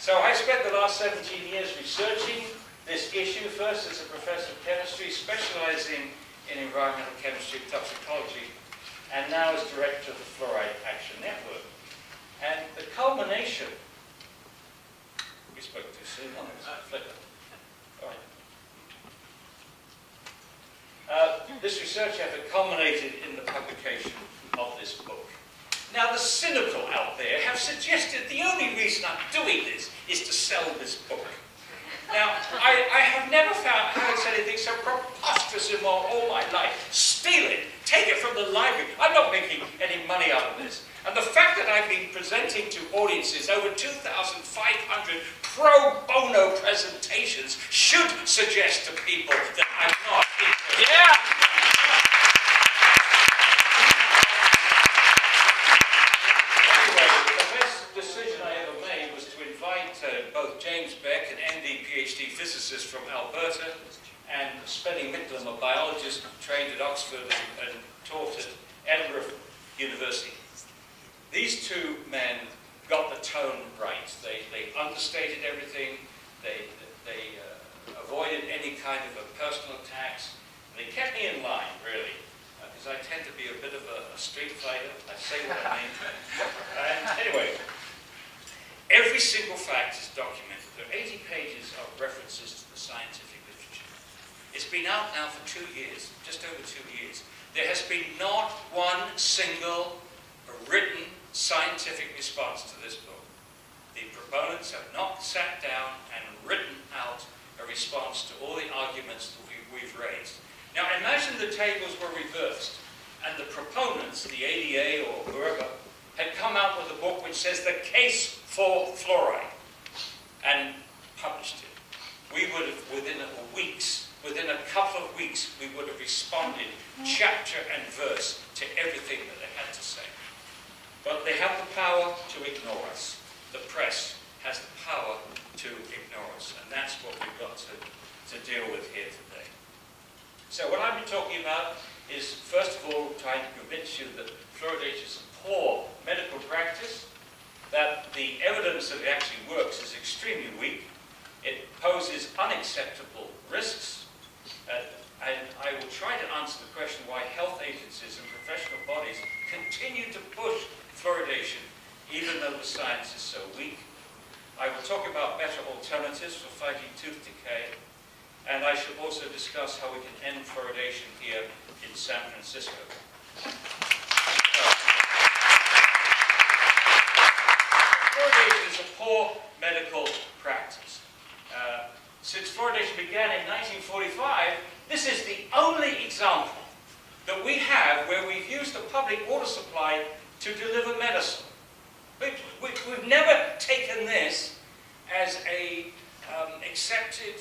So I spent the last 17 years researching this issue, first as a professor of chemistry, specializing in environmental chemistry and toxicology, and now as director of the Fluoride Action Network. And the culmination, we spoke too soon on this flicker. All right. This research effort culminated in the publication of this book. Now, the cynical out there have suggested the only reason I'm doing this is to sell this book. Now, I have never heard anything so preposterous in all my life. Steal it, take it from the library. I'm not making any money out of this. And the fact that I've been presenting to audiences over 2,500 pro bono presentations should suggest to people that I'm not interested. Yeah! Both James Beck, an MD, PhD physicist from Alberta, and Spenny Midlam, a biologist trained at Oxford and taught at Edinburgh University. These two men got the tone right. They understated everything. They avoided any kind of a personal attacks. They kept me in line, really, because I tend to be a bit of a street fighter. I say what I mean. Anyway. Every single fact is documented. There are 80 pages of references to the scientific literature. It's been out now for 2 years, just over 2 years. There has been not one single written scientific response to this book. The proponents have not sat down and written out a response to all the arguments that we've raised. Now imagine the tables were reversed and the proponents, the ADA or whoever, had come out with a book which says the case for fluoride and published it. We would have, within a couple of weeks, we would have responded chapter and verse to everything that they had to say. But they have the power to ignore us. The press has the power to ignore us, and that's what we've got to deal with here today. So what I've been talking about is, first of all, trying to convince you that fluoridation is a poor medical practice, that the evidence that it actually works is extremely weak, it poses unacceptable risks, and I will try to answer the question why health agencies and professional bodies continue to push fluoridation even though the science is so weak. I will talk about better alternatives for fighting tooth decay, and I shall also discuss how we can end fluoridation here in San Francisco. Fluoridation is a poor medical practice. Since fluoridation began in 1945, this is the only example that we have where we've used the public water supply to deliver medicine. We've never taken this as a accepted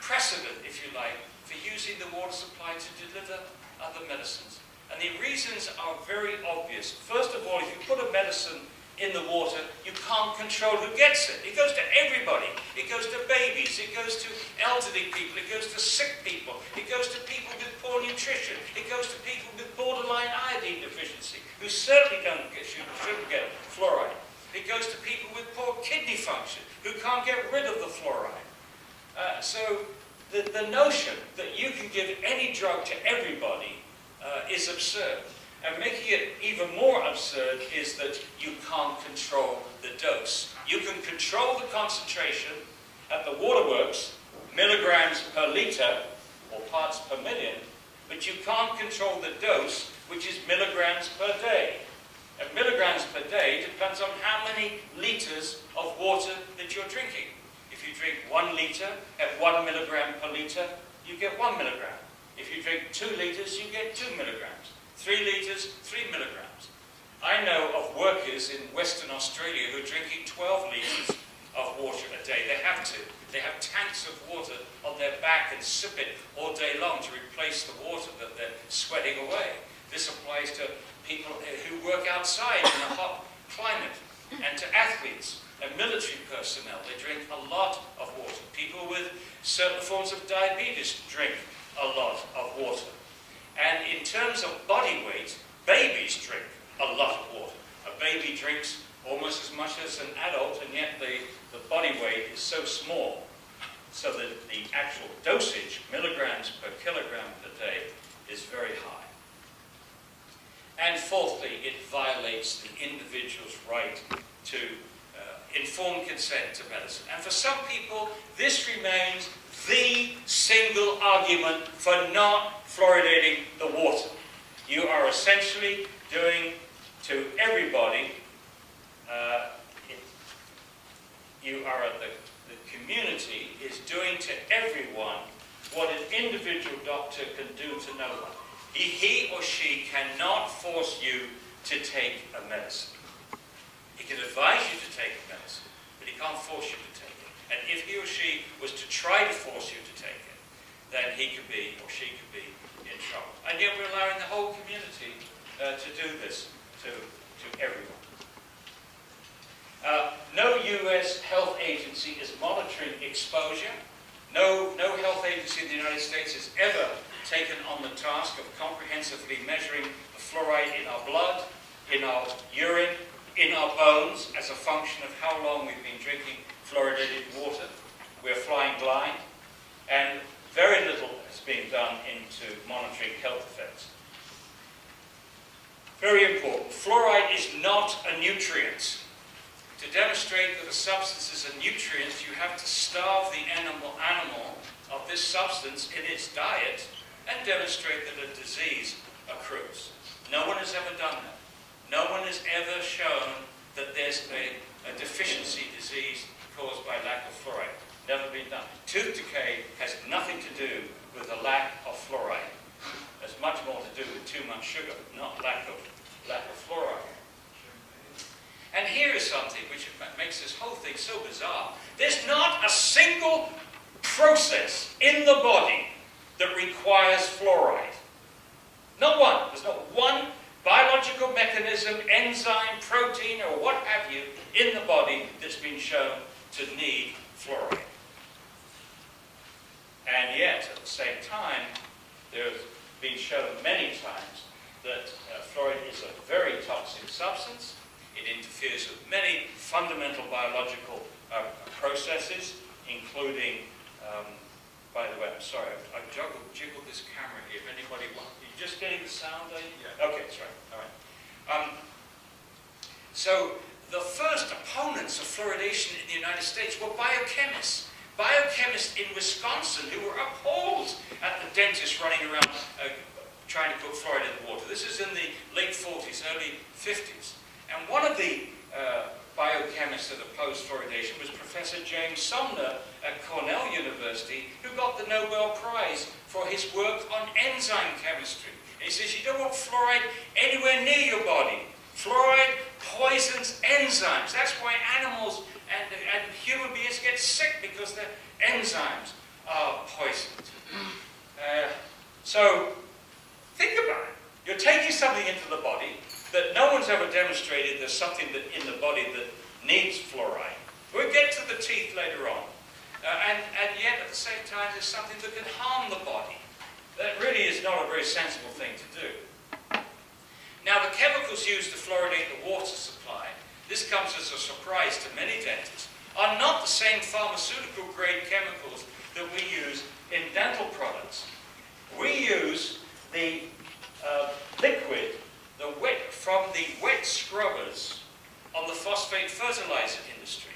precedent, if you like, for using the water supply to deliver other medicines. And the reasons are very obvious. First of all, if you put a medicine in the water, you can't control who gets it. It goes to everybody. It goes to babies. It goes to elderly people. It goes to sick people. It goes to people with poor nutrition. It goes to people with borderline iodine deficiency, who certainly shouldn't get fluoride. It goes to people with poor kidney function, who can't get rid of the fluoride. So the notion that you can give any drug to everybody is absurd. And making it even more absurd is that you can't control the dose. You can control the concentration at the waterworks, milligrams per litre, or parts per million, but you can't control the dose, which is milligrams per day. And milligrams per day depends on how many litres of water that you're drinking. If you drink 1 litre at 1 milligram per litre, you get 1 milligram. If you drink 2 litres, you get 2 milligrams. 3 litres, 3 milligrams. I know of workers in Western Australia who are drinking 12 litres of water a day. They have to. They have tanks of water on their back and sip it all day long to replace the water that they're sweating away. This applies to people who work outside in a hot climate, and to athletes and military personnel. They drink a lot of water. People with certain forms of diabetes drink a lot of water. And in terms of body weight, babies drink a lot of water. A baby drinks almost as much as an adult, and yet the body weight is so small, so that the actual dosage, milligrams per kilogram per day, is very high. And fourthly, it violates the individual's right to informed consent to medicine. And for some people, this remains the single argument for not fluoridating the water. You are essentially doing to everybody, the community is doing to everyone what an individual doctor can do to no one. He or she cannot force you to take a medicine. He can advise you to take a medicine, but he can't force you to take it. And if he or she was to try to force you to take it, then he could be or she could be in trouble. And yet we're allowing the whole community to do this to everyone. No US health agency is monitoring exposure. No health agency in the United States has ever taken on the task of comprehensively measuring the fluoride in our blood, in our urine, in our bones as a function of how long we've been drinking fluoridated water. We're flying blind, and very little has been done into monitoring health effects. Very important, fluoride is not a nutrient. To demonstrate that a substance is a nutrient, you have to starve the animal of this substance in its diet and demonstrate that a disease accrues. No one has ever done that. No one has ever shown that there's a deficiency disease caused by lack of fluoride. Never been done. Tooth decay has nothing to do with the lack of fluoride. It has much more to do with too much sugar, not lack of fluoride. And here is something which makes this whole thing so bizarre. There's not a single process in the body that requires fluoride. Not one. There's not one biological mechanism, enzyme, protein, or what have you, in the body that's been shown to need fluoride. And yet, at the same time, there's been shown many times that fluoride is a very toxic substance. It interferes with many fundamental biological processes, including, by the way, I'm sorry, I've jiggled this camera here. If anybody wants, are you just getting the sound? Yeah. Okay, that's right. All right. So the first opponents of fluoridation in the United States were biochemists. Biochemists in Wisconsin who were appalled at the dentists running around trying to put fluoride in the water. This is in the late 40s, early 50s. And one of the biochemists that opposed fluoridation was Professor James Sumner at Cornell University, who got the Nobel Prize for his work on enzyme chemistry. And he says, you don't want fluoride anywhere near your body. Fluoride poisons enzymes. That's why animals and human beings get sick, because their enzymes are poisoned. So, think about it. You're taking something into the body that no one's ever demonstrated there's something that in the body that needs fluoride. We'll get to the teeth later on. And yet, at the same time, there's something that can harm the body. That really is not a very sensible thing to do. Now, the chemicals used to fluoridate the water supply, this comes as a surprise to many dentists, are not the same pharmaceutical-grade chemicals that we use in dental products. We use the liquid from the wet scrubbers on the phosphate fertilizer industry.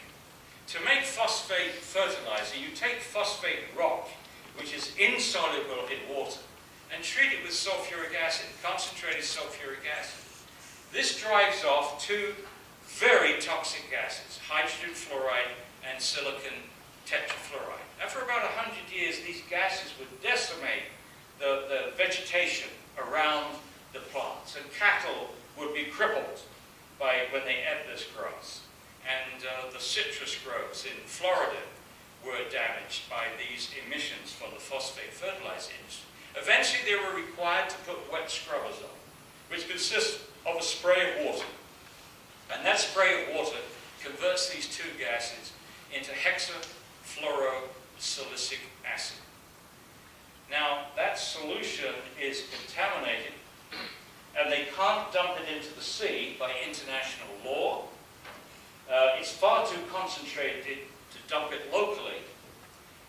To make phosphate fertilizer, you take phosphate rock, which is insoluble in water, and treat it with sulfuric acid, concentrated sulfuric acid. This drives off two very toxic gases, hydrogen fluoride and silicon tetrafluoride. And for about 100 years, these gases would decimate the vegetation around the plants, and cattle would be crippled when they ate this grass. And the citrus groves in Florida were damaged by these emissions from the phosphate fertilizer industry. Eventually, they were required to put wet scrubbers on, which consists of a spray of water. And that spray of water converts these two gases into hexafluorosilicic acid. Now, that solution is contaminated, and they can't dump it into the sea by international law. It's far too concentrated to dump it locally.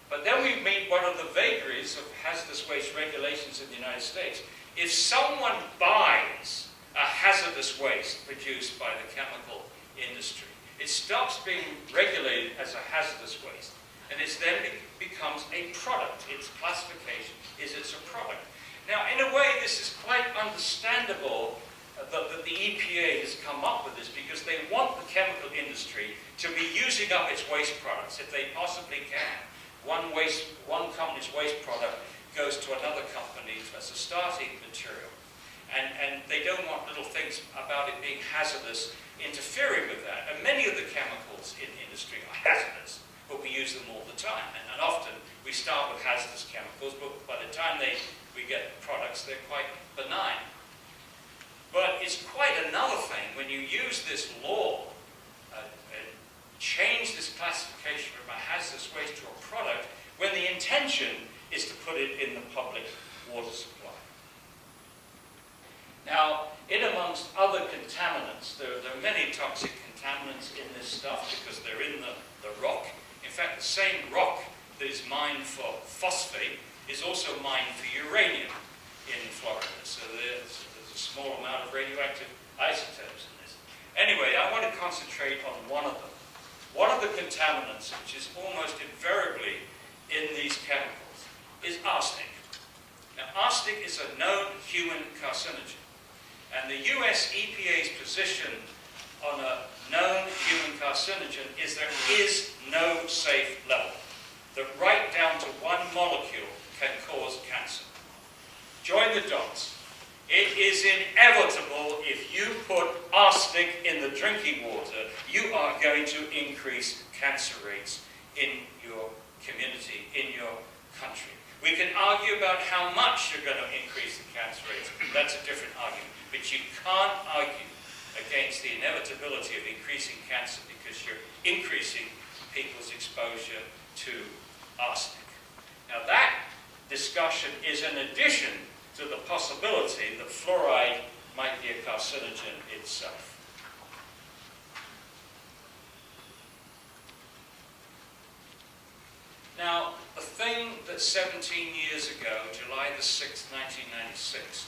But then we meet one of the vagaries of hazardous waste regulations in the United States. If someone buys a hazardous waste produced by the chemical industry, it stops being regulated as a hazardous waste, and it then becomes a product. Its classification is it's a product. Now, in a way, this is quite understandable that the EPA has come up with this, because they want the chemical industry to be using up its waste products if they possibly can. One company's waste product goes to another company as a starting material. And they don't want little things about it being hazardous interfering with that. And many of the chemicals in industry are hazardous, but we use them all the time. And often we start with hazardous chemicals, but by the time we get products, they're quite benign. But it's quite another thing when you use this law and change this classification from a hazardous waste to a product, when the intention is to put it in the public water supply. Now, in amongst other contaminants, there are many toxic contaminants in this stuff because they're in the rock. In fact, the same rock that is mined for phosphate is also mined for uranium in Florida. So there's a small amount of radioactive isotopes in this. Anyway, I want to concentrate on one of them. One of the contaminants, which is almost invariably in these chemicals, is arsenic. Now, arsenic is a known human carcinogen. And the US EPA's position on a known human carcinogen is there is no safe level, that right down to one molecule can cause cancer. Join the dots. It is inevitable if you put arsenic in the drinking water, you are going to increase cancer rates in your community, in your country. We can argue about how much you're going to increase the cancer rates. That's a different argument. But you can't argue against the inevitability of increasing cancer because you're increasing people's exposure to arsenic. Now that discussion is in addition to the possibility that fluoride might be a carcinogen itself. Now, the thing that 17 years ago, July the 6th, 1996,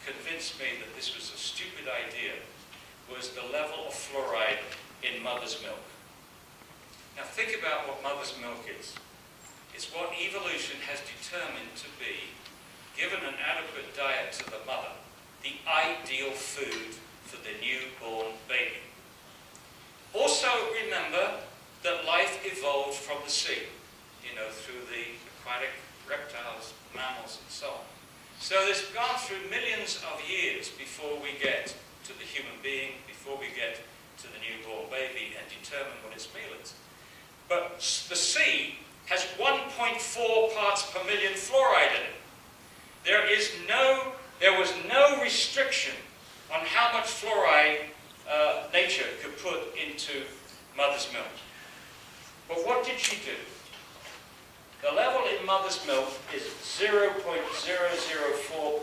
convinced me that this was a stupid idea was the level of fluoride in mother's milk. Now think about what mother's milk is. It's what evolution has determined to be, given an adequate diet to the mother, the ideal food for the newborn baby. Also remember that life evolved from the sea, through the aquatic reptiles, mammals, and so on. So it's gone through millions of years before we get to the human being, before we get to the newborn baby and determine what its meal is. But the sea has 1.4 parts per million fluoride in it. There was no restriction on how much fluoride nature could put into mother's milk. But what did she do? The level in mother's milk is 0.004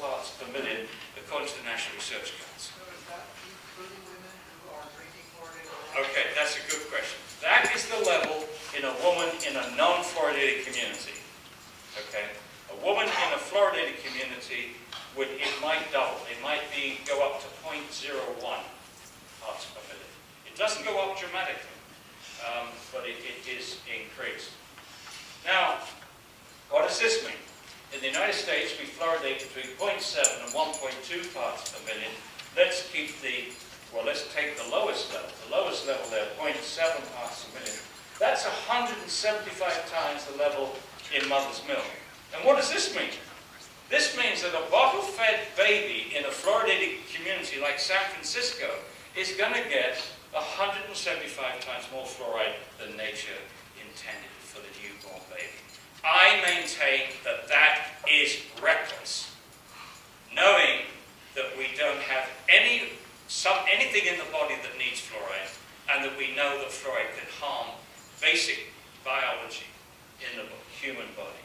parts per million, according to the National Research Council. So is that including women who are drinking fluoridated water? Okay, that's a good question. That is the level in a woman in a non-fluoridated community. Okay? A woman in a fluoridated community, it might double. It might go up to 0.01 parts per million. It doesn't go up dramatically, but it is increased. Now, what does this mean? In the United States, we fluoridate between 0.7 and 1.2 parts per million. Let's take the lowest level. The lowest level there, 0.7 parts per million. That's 175 times the level in mother's milk. And what does this mean? This means that a bottle-fed baby in a fluoridated community like San Francisco is going to get 175 times more fluoride than nature intended for the newborn baby. I maintain that that is reckless, knowing that we don't have anything in the body that needs fluoride, and that we know that fluoride can harm basic biology in the human body.